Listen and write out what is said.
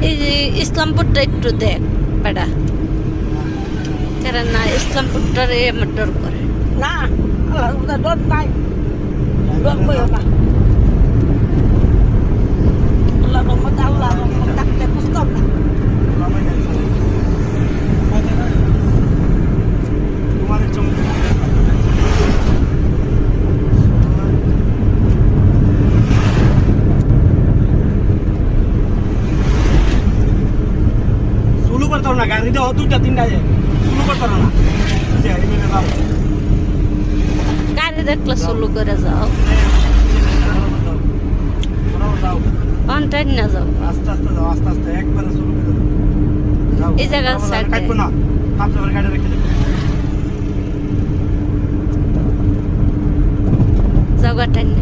এই যে ইসলামপুরটা একটু দেখ বেড়া, কারণ না ইসলামপুরটারে আমার ডর করে না, ডর নাই, ডর করিও না। আল্লাহ রহমত, আল্লাহ রহমত থাকলে বুঝতাম না। শুরু করতে না, গাড়ি তো দুটা তিনটা যায়, শুরু করতে না। গাড়ি দেখলে শুরু করে যাও, অনটাইন না যাও। আস্তে আস্তে যাও, আস্তে আস্তে একবারে শুরু করে যাও। এই জায়গার সাইড কাটবো না, কাপড় করে গাড়ি রেখে দেবো। জায়গাটাই না